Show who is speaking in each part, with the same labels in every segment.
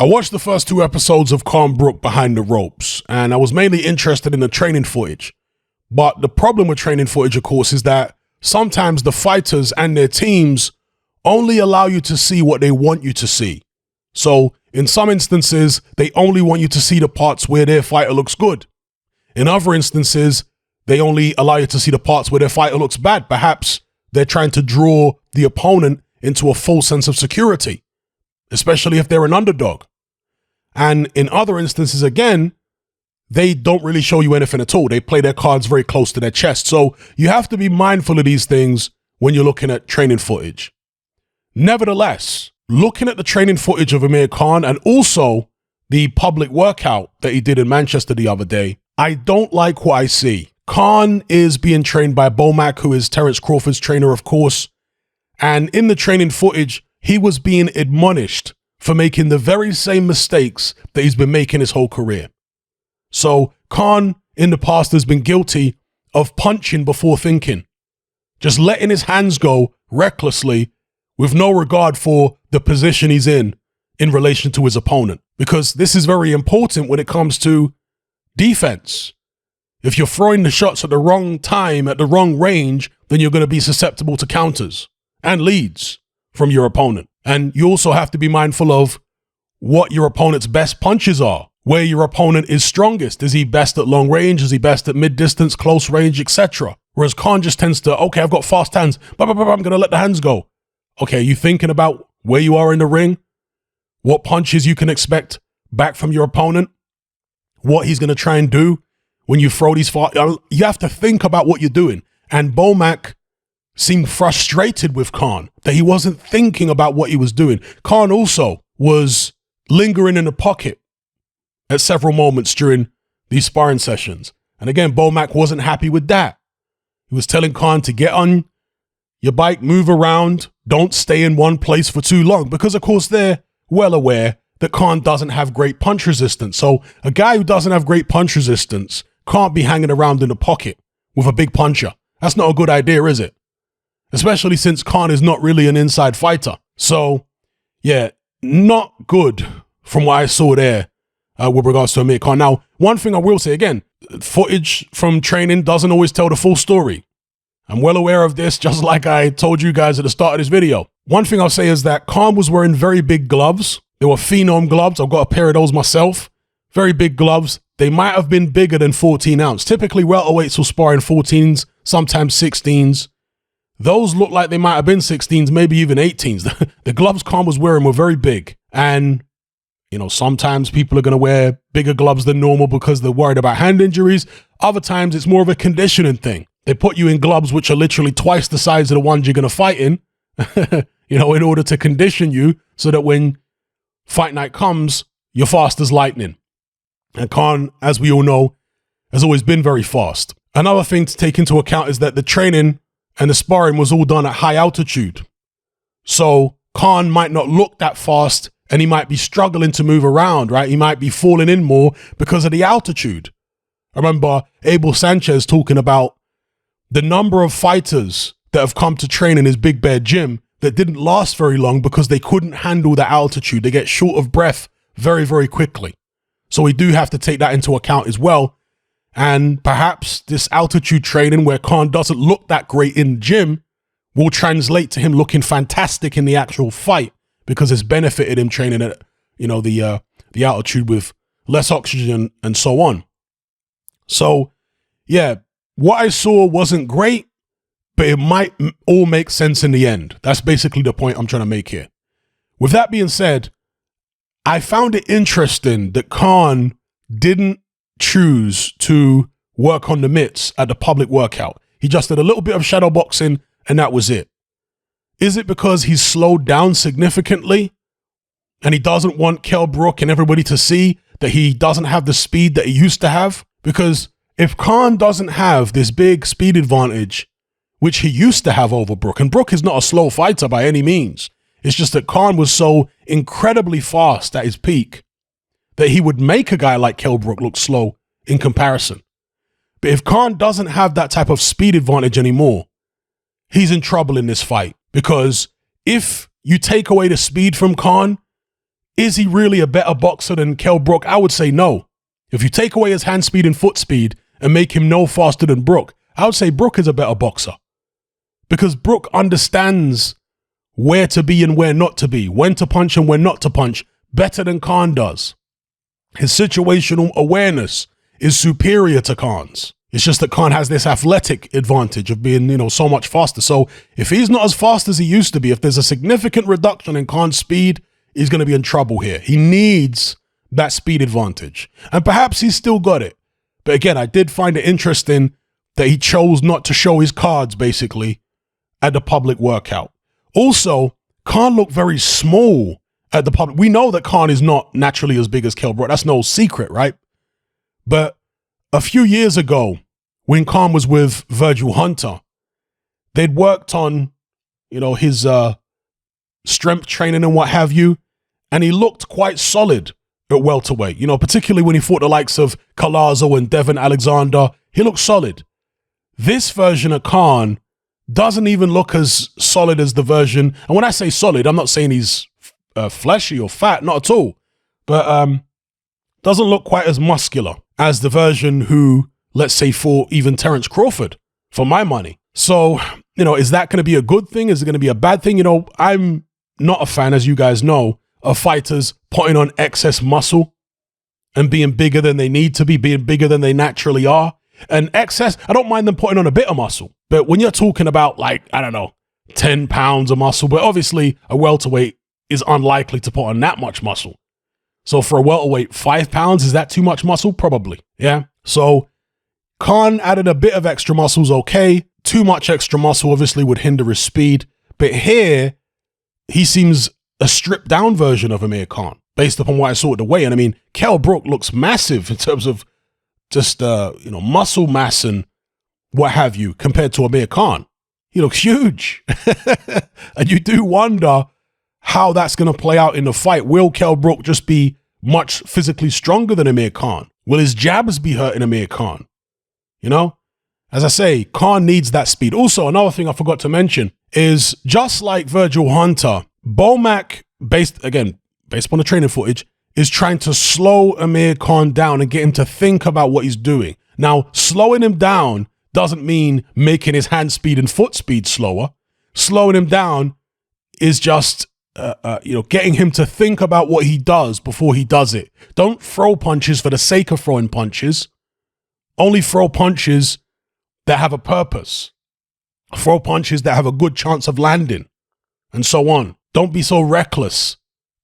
Speaker 1: I watched the first 2 episodes of Kell Brook Behind the Ropes, and I was mainly interested in the training footage. But the problem with training footage, of course, is that sometimes the fighters and their teams only allow you to see what they want you to see. So in some instances, they only want you to see the parts where their fighter looks good. In other instances, they only allow you to see the parts where their fighter looks bad. Perhaps they're trying to draw the opponent into a full sense of security, especially if they're an underdog. And in other instances, again, they don't really show you anything at all. They play their cards very close to their chest. So you have to be mindful of these things when you're looking at training footage. Nevertheless, looking at the training footage of Amir Khan and also the public workout that he did in Manchester the other day, I don't like what I see. Khan is being trained by Bomac, who is Terence Crawford's trainer, of course. And in the training footage, he was being admonished for making the very same mistakes that he's been making his whole career. So Khan in the past has been guilty of punching before thinking, just letting his hands go recklessly with no regard for the position he's in relation to his opponent. Because this is very important when it comes to defense. If you're throwing the shots at the wrong time, at the wrong range, then you're going to be susceptible to counters and leads from your opponent. And you also have to be mindful of what your opponent's best punches are, where your opponent is strongest. Is he best at long range? Is he best at mid-distance, close range, etc.? Whereas Khan just tends to, okay, I've got fast hands, I'm going to let the hands go. Okay, are you thinking about where you are in the ring? What punches you can expect back from your opponent? What he's going to try and do when you throw these far. You have to think about what you're doing. And Bomac seemed frustrated with Khan, that he wasn't thinking about what he was doing. Khan also was lingering in the pocket at several moments during these sparring sessions. And again, Bomac wasn't happy with that. He was telling Khan to get on your bike, move around, don't stay in one place for too long. Because, of course, they're well aware that Khan doesn't have great punch resistance. So a guy who doesn't have great punch resistance can't be hanging around in the pocket with a big puncher. That's not a good idea, is it? Especially since Khan is not really an inside fighter. So, yeah, not good from what I saw there with regards to Amir Khan. Now, one thing I will say again, footage from training doesn't always tell the full story. I'm well aware of this, just like I told you guys at the start of this video. One thing I'll say is that Khan was wearing very big gloves. They were Phenom gloves. I've got a pair of those myself. Very big gloves. They might have been bigger than 14 ounce. Typically, welterweights will spar in 14s, sometimes 16s. Those look like they might have been 16s, maybe even 18s. The gloves Khan was wearing were very big. And, you know, sometimes people are going to wear bigger gloves than normal because they're worried about hand injuries. Other times it's more of a conditioning thing. They put you in gloves which are literally twice the size of the ones you're going to fight in, you know, in order to condition you so that when fight night comes, you're fast as lightning. And Khan, as we all know, has always been very fast. Another thing to take into account is that the training and the sparring was all done at high altitude. So Khan might not look that fast and he might be struggling to move around, right? He might be falling in more because of the altitude. I remember Abel Sanchez talking about the number of fighters that have come to train in his Big Bear gym that didn't last very long because they couldn't handle the altitude. They get short of breath very, very quickly. So we do have to take that into account as well. And perhaps this altitude training where Khan doesn't look that great in the gym will translate to him looking fantastic in the actual fight because it's benefited him training at, you know, the altitude with less oxygen and so on. So, yeah, what I saw wasn't great, but it might all make sense in the end. That's basically the point I'm trying to make here. With that being said, I found it interesting that Khan didn't choose to work on the mitts at the public workout. He just did a little bit of shadow boxing and that was it. Is it because he's slowed down significantly and he doesn't want Kell Brook and everybody to see that he doesn't have the speed that he used to have? Because if Khan doesn't have this big speed advantage, which he used to have over Brook, and Brook is not a slow fighter by any means, it's just that Khan was so incredibly fast at his peak that he would make a guy like Kell Brook look slow in comparison. But if Khan doesn't have that type of speed advantage anymore, he's in trouble in this fight. Because if you take away the speed from Khan, Is he really a better boxer than Kell Brook? I would say no. If you take away his hand speed and foot speed and make him no faster than Brook, I would say Brook is a better boxer. Because Brook understands where to be and where not to be, when to punch and when not to punch, better than Khan does. His situational awareness is superior to Khan's. It's just that Khan has this athletic advantage of being, so much faster. So if he's not as fast as he used to be, if there's a significant reduction in Khan's speed, he's going to be in trouble here. He needs that speed advantage. And perhaps he's still got it. But again, I did find it interesting that he chose not to show his cards, basically, at the public workout. Also, Khan looked very small at the public. We know that Khan is not naturally as big as Kell Brook. That's no secret, right? But a few years ago, when Khan was with Virgil Hunter, they'd worked on, his strength training and what have you, and he looked quite solid at welterweight. Particularly when he fought the likes of Collazo and Devin Alexander, he looked solid. This version of Khan doesn't even look as solid as the version. And when I say solid, I'm not saying he's fleshy or fat, not at all. But doesn't look quite as muscular as the version who, let's say, fought even Terence Crawford, for my money. So, is that going to be a good thing? Is it going to be a bad thing? I'm not a fan, as you guys know, of fighters putting on excess muscle and being bigger than they need to be, being bigger than they naturally are. And excess, I don't mind them putting on a bit of muscle. But when you're talking about 10 pounds of muscle, but obviously a welterweight is unlikely to put on that much muscle. So for a welterweight, 5 pounds, is that too much muscle? Probably, yeah. So Khan added a bit of extra muscles, okay. Too much extra muscle obviously would hinder his speed. But here, he seems a stripped down version of Amir Khan, based upon what I saw at the weigh-in. I mean, Kell Brook looks massive in terms of just, muscle mass and what have you, compared to Amir Khan. He looks huge. And you do wonder how that's going to play out in the fight. Will Kell Brook just be much physically stronger than Amir Khan? Will his jabs be hurting Amir Khan? As I say, Khan needs that speed. Also, another thing I forgot to mention is, just like Virgil Hunter, Bomac, based upon the training footage, is trying to slow Amir Khan down and get him to think about what he's doing. Now, slowing him down doesn't mean making his hand speed and foot speed slower. Slowing him down is just, getting him to think about what he does before he does it. Don't throw punches for the sake of throwing punches. Only throw punches that have a purpose. Throw punches that have a good chance of landing, and so on. Don't be so reckless.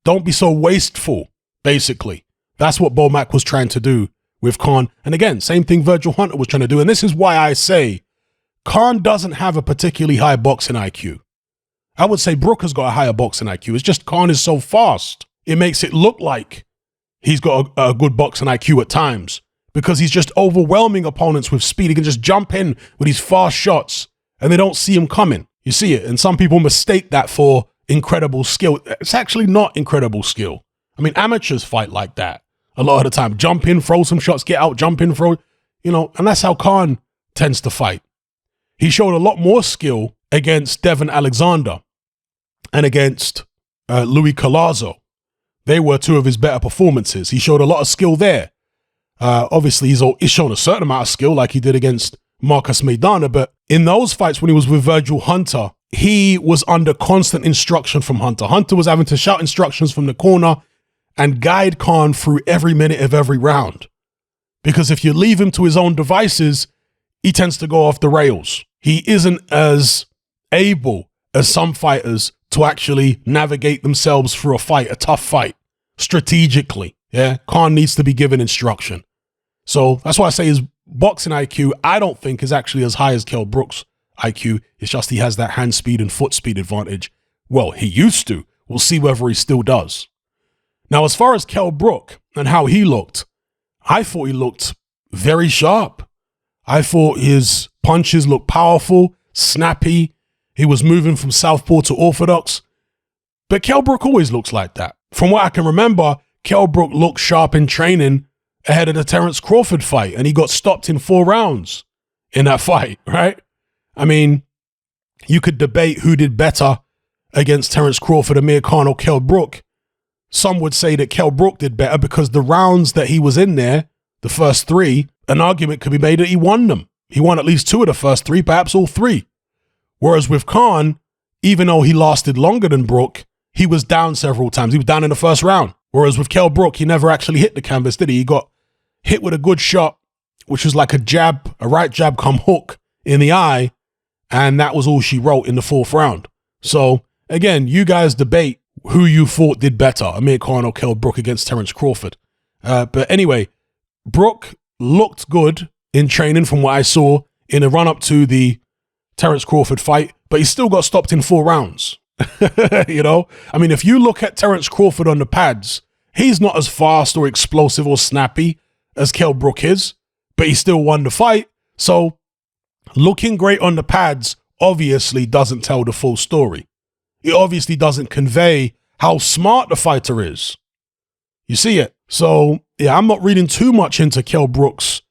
Speaker 1: Don't be so wasteful, basically. That's what Bomac was trying to do with Khan. And again, same thing Virgil Hunter was trying to do. And this is why I say Khan doesn't have a particularly high boxing IQ. I would say Brook has got a higher boxing IQ. It's just Khan is so fast. It makes it look like he's got a good boxing IQ at times, because he's just overwhelming opponents with speed. He can just jump in with these fast shots and they don't see him coming. You see it. And some people mistake that for incredible skill. It's actually not incredible skill. I mean, amateurs fight like that a lot of the time. Jump in, throw some shots, get out, jump in, throw, and that's how Khan tends to fight. He showed a lot more skill against Devin Alexander and against Louis Collazo. They were two of his better performances. He showed a lot of skill there. Obviously, he's shown a certain amount of skill like he did against Marcus Maidana, but in those fights when he was with Virgil Hunter, he was under constant instruction from Hunter. Hunter was having to shout instructions from the corner and guide Khan through every minute of every round. Because if you leave him to his own devices, he tends to go off the rails. He isn't as able as some fighters to actually navigate themselves through a fight, a tough fight, strategically. Yeah, Khan needs to be given instruction. So that's why I say his boxing IQ, I don't think is actually as high as Kell Brook's IQ. It's just he has that hand speed and foot speed advantage. Well, he used to. We'll see whether he still does. Now, as far as Kell Brook and how he looked, I thought he looked very sharp. I thought his punches looked powerful, snappy. He was moving from southpaw to orthodox. But Kell Brook always looks like that. From what I can remember, Kell Brook looked sharp in training ahead of the Terence Crawford fight, and he got stopped in 4 rounds in that fight, right? I mean, you could debate who did better against Terence Crawford, Amir Khan, or Kell Brook. some would say that Kell Brook did better because the rounds that he was in there, the first 3, an argument could be made that he won them. He won at least 2 of the first 3, perhaps all 3. Whereas with Khan, even though he lasted longer than Brook, he was down several times. He was down in the first round. Whereas with Kell Brook, he never actually hit the canvas, did he? He got hit with a good shot, which was like a jab, a right jab come hook in the eye, and that was all she wrote in the 4th round. So, again, you guys debate who you thought did better, Amir Khan or Kell Brook against Terence Crawford. But anyway, Brook looked good in training from what I saw in the run-up to the Terence Crawford fight, but he still got stopped in 4 rounds. You know? I mean, if you look at Terence Crawford on the pads, he's not as fast or explosive or snappy as Kell Brook is, but he still won the fight. So looking great on the pads obviously doesn't tell the full story. It obviously doesn't convey how smart the fighter is. You see it? So, yeah, I'm not reading too much into Kell Brook's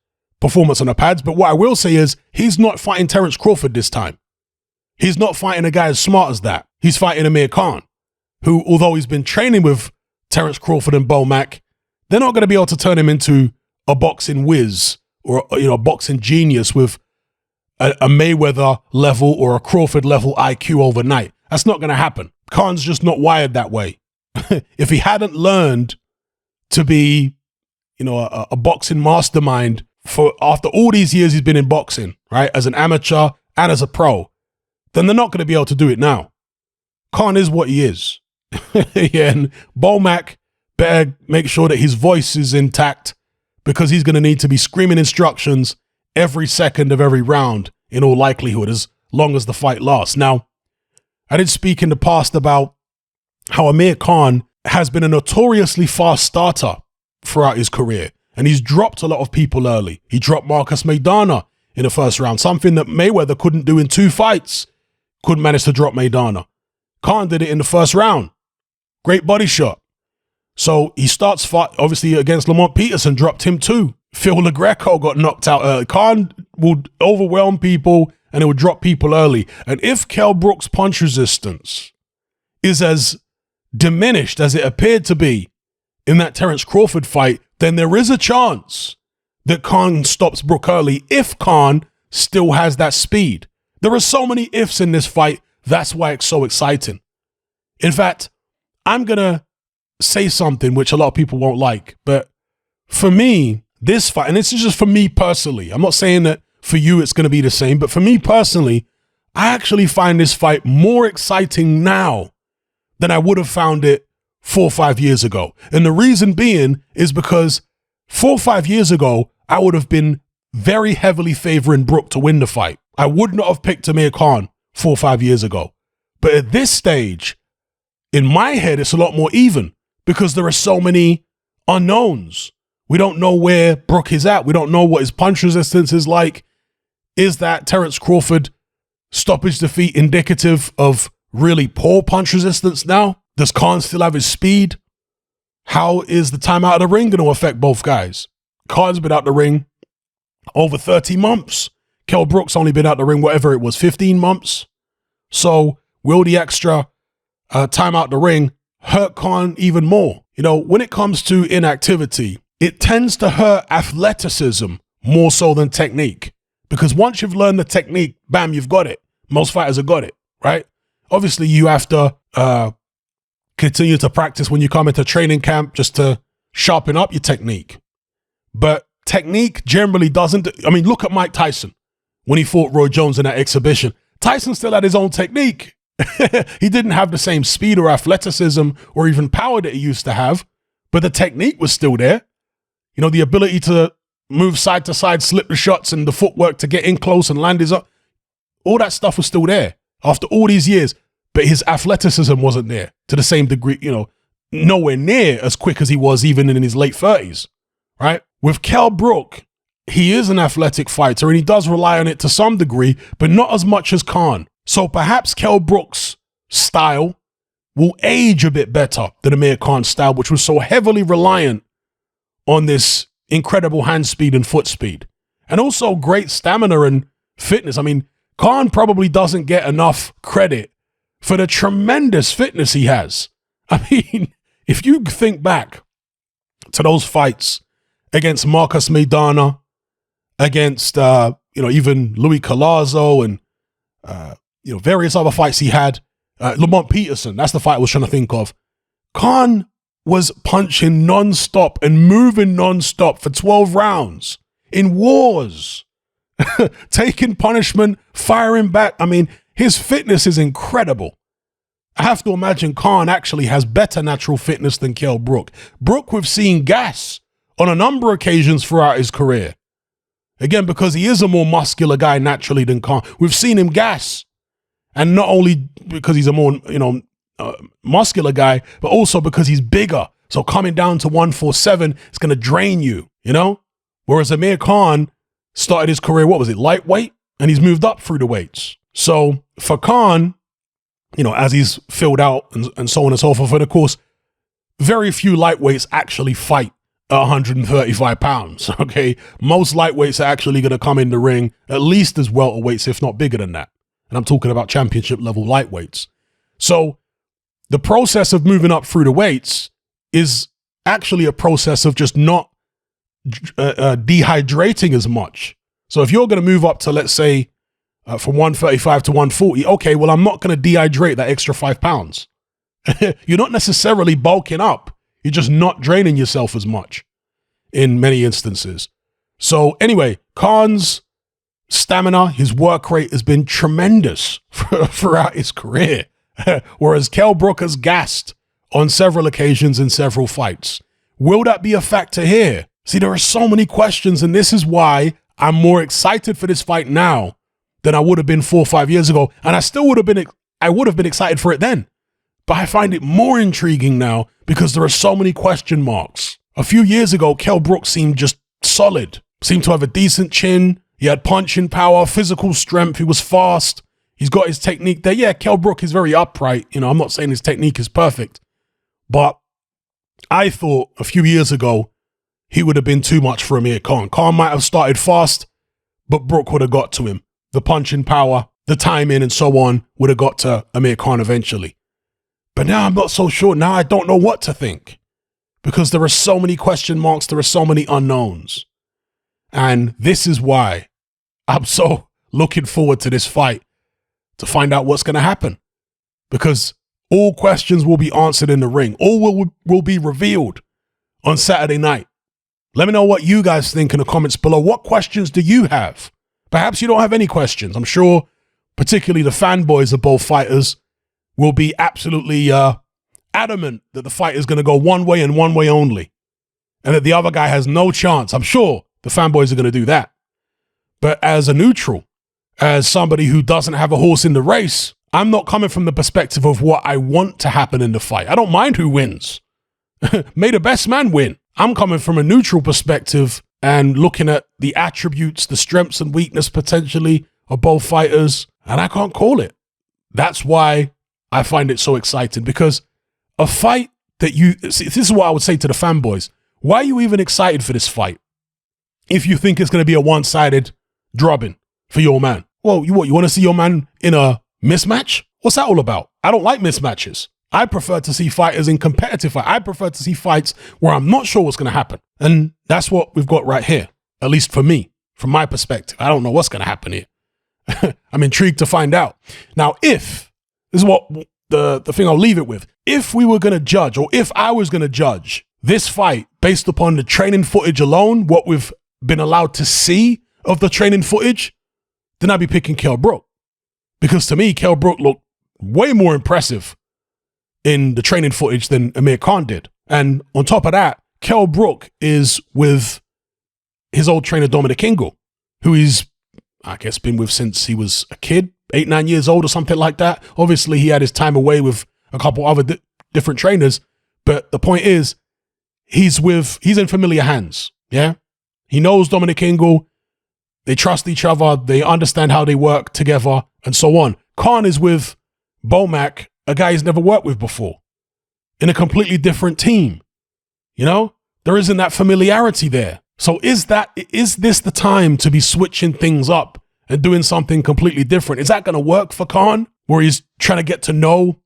Speaker 1: performance on the pads, but what I will say is he's not fighting Terence Crawford this time. He's not fighting a guy as smart as that. He's fighting Amir Khan, who, although he's been training with Terence Crawford and Bomac, they're not going to be able to turn him into a boxing whiz or, you know, a boxing genius with a Mayweather level or a Crawford level IQ overnight. That's not going to happen. Khan's just not wired that way. If he hadn't learned to be, you know, a boxing mastermind for after all these years he's been in boxing, right, as an amateur and as a pro, then they're not going to be able to do it now. Khan is what he is. Yeah, and Bomac better make sure that his voice is intact because he's going to need to be screaming instructions every second of every round in all likelihood as long as the fight lasts. Now, I did speak in the past about how Amir Khan has been a notoriously fast starter throughout his career, and he's dropped a lot of people early. He dropped Marcus Maidana in the first round, something that Mayweather couldn't do in 2 fights. Couldn't manage to drop Maidana. Khan did it in the first round. Great body shot. So he starts fight, obviously, against Lamont Peterson, dropped him too. Phil LaGreco got knocked out early. Khan would overwhelm people and it would drop people early. And if Kell Brook's punch resistance is as diminished as it appeared to be in that Terence Crawford fight, then there is a chance that Khan stops Brook early if Khan still has that speed. There are so many ifs in this fight. That's why it's so exciting. In fact, I'm going to say something which a lot of people won't like, but for me, this fight, and this is just for me personally, I'm not saying that for you it's going to be the same, but for me personally, I actually find this fight more exciting now than I would have found it 4 or 5 years ago. And the reason being is because 4 or 5 years ago, I would have been very heavily favoring Brook to win the fight. I would not have picked Amir Khan 4 or 5 years ago. But at this stage, in my head, it's a lot more even because there are so many unknowns. We don't know where Brook is at. We don't know what his punch resistance is like. Is that Terence Crawford stoppage defeat indicative of really poor punch resistance now? Does Khan still have his speed? How is the time out of the ring going to affect both guys? Khan's been out the ring over 30 months. Kell Brook's only been out the ring, whatever it was, 15 months. So will the extra time out the ring hurt Khan even more? You know, when it comes to inactivity, it tends to hurt athleticism more so than technique. Because once you've learned the technique, bam, you've got it. Most fighters have got it, right? Obviously, you have to continue to practice when you come into training camp just to sharpen up your technique. But technique generally doesn't. I mean, look at Mike Tyson when he fought Roy Jones in that exhibition. Tyson still had his own technique. He didn't have the same speed or athleticism or even power that he used to have, but the technique was still there. You know, the ability to move side to side, slip the shots, and the footwork to get in close and land his up. All that stuff was still there after all these years, but his athleticism wasn't there to the same degree, you know, nowhere near as quick as he was even in his late 30s, right? With Kell Brook, he is an athletic fighter and he does rely on it to some degree, but not as much as Khan. So perhaps Kell Brook's style will age a bit better than Amir Khan's style, which was so heavily reliant on this incredible hand speed and foot speed. And also great stamina and fitness. I mean, Khan probably doesn't get enough credit for the tremendous fitness he has. I mean, If you think back to those fights against Marcus Maidana, against, even Louis Collazo and, various other fights he had, Lamont Peterson, that's the fight I was trying to think of. Khan was punching non-stop and moving non-stop for 12 rounds in wars, taking punishment, firing back. I mean, his fitness is incredible. I have to imagine Khan actually has better natural fitness than Kell Brook. Brook, we've seen gas on a number of occasions throughout his career. Again, because he is a more muscular guy naturally than Khan. We've seen him gas. And not only because he's a more, muscular guy, but also because he's bigger. So coming down to 147, it's going to drain you, Whereas Amir Khan started his career, lightweight? And he's moved up through the weights. So for Khan, as he's filled out and so on and so forth, and of course, very few lightweights actually fight 135 pounds, okay? Most lightweights are actually going to come in the ring at least as welterweights, if not bigger than that. And I'm talking about championship level lightweights. So the process of moving up through the weights is actually a process of just not dehydrating as much. So if you're going to move up to, let's say, from 135 to 140, okay, well, I'm not going to dehydrate that extra 5 pounds. You're not necessarily bulking up. You're just not draining yourself as much in many instances. So anyway, Khan's stamina, his work rate has been tremendous throughout his career, whereas Kell Brook has gassed on several occasions in several fights. Will that be a factor here? See, there are so many questions, and this is why I'm more excited for this fight now than I would have been 4 or 5 years ago. And I would have been excited for it then. But I find it more intriguing now because there are so many question marks. A few years ago, Kell Brook seemed just solid, seemed to have a decent chin. He had punching power, physical strength. He was fast. He's got his technique there. Yeah, Kell Brook is very upright. I'm not saying his technique is perfect, but I thought a few years ago, he would have been too much for Amir Khan. Khan might have started fast, but Brook would have got to him. The punching power, the timing, and so on would have got to Amir Khan eventually. But now I'm not so sure. Now I don't know what to think because there are so many question marks. There are so many unknowns. And this is why I'm so looking forward to this fight to find out what's going to happen, because all questions will be answered in the ring. All will be revealed on Saturday night. Let me know what you guys think in the comments below. What questions do you have? Perhaps you don't have any questions. I'm sure particularly the fanboys of both fighters will be absolutely adamant that the fight is going to go one way and one way only, and that the other guy has no chance. I'm sure the fanboys are going to do that. But as a neutral, as somebody who doesn't have a horse in the race, I'm not coming from the perspective of what I want to happen in the fight. I don't mind who wins. May the best man win. I'm coming from a neutral perspective and looking at the attributes, the strengths and weakness potentially of both fighters, and I can't call it. That's why I find it so exciting, because a fight that see, this is what I would say to the fanboys. Why are you even excited for this fight if you think it's going to be a one-sided drubbing for your man? Well, you want to see your man in a mismatch? What's that all about? I don't like mismatches. I prefer to see fighters in competitive fight. I prefer to see fights where I'm not sure what's going to happen. And that's what we've got right here, at least for me, from my perspective. I don't know what's going to happen here. I'm intrigued to find out. Now, this is what the thing I'll leave it with. If we were going to judge, or if I was going to judge this fight based upon the training footage alone, what we've been allowed to see of the training footage, then I'd be picking Kell Brook. Because to me, Kell Brook looked way more impressive in the training footage than Amir Khan did. And on top of that, Kell Brook is with his old trainer, Dominic Ingle, who he's, I guess, been with since he was a kid, 8, 9 years old or something like that. Obviously, he had his time away with a couple other different trainers. But the point is, he's in familiar hands, yeah? He knows Dominic Ingle. They trust each other. They understand how they work together and so on. Khan is with Bomac, a guy he's never worked with before, in a completely different team. There isn't that familiarity there. So is this the time to be switching things up and doing something completely different? Is that going to work for Khan, where he's trying to get to know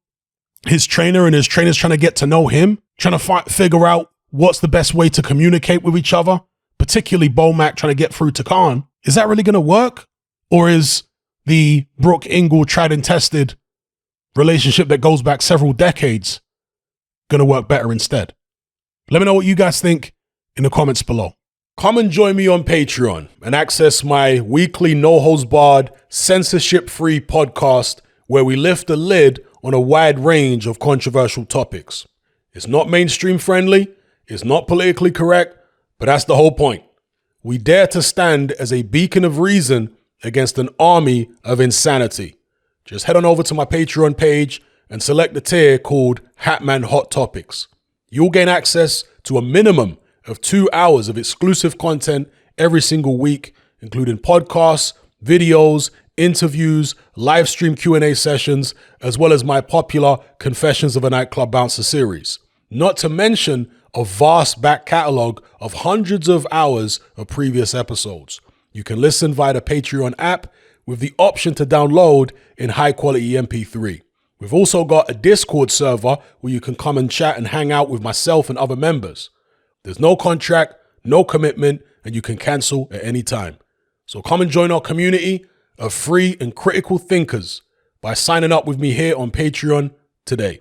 Speaker 1: his trainer and his trainer's trying to get to know him? trying to figure out what's the best way to communicate with each other, particularly Bomac trying to get through to Khan. Is that really going to work? Or is the Brook Ingle tried and tested relationship that goes back several decades going to work better instead? Let me know what you guys think in the comments below. Come and join me on Patreon and access my weekly no-holds-barred, censorship-free podcast where we lift the lid on a wide range of controversial topics. It's not mainstream friendly, it's not politically correct, but that's the whole point. We dare to stand as a beacon of reason against an army of insanity. Just head on over to my Patreon page and select the tier called Hatman Hot Topics. You'll gain access to a minimum of 2 hours of exclusive content every single week, including podcasts, videos, interviews, live stream Q&A sessions, as well as my popular Confessions of a Nightclub Bouncer series. Not to mention a vast back catalog of hundreds of hours of previous episodes. You can listen via the Patreon app with the option to download in high quality MP3. We've also got a Discord server where you can come and chat and hang out with myself and other members. There's no contract, no commitment, and you can cancel at any time. So come and join our community of free and critical thinkers by signing up with me here on Patreon today.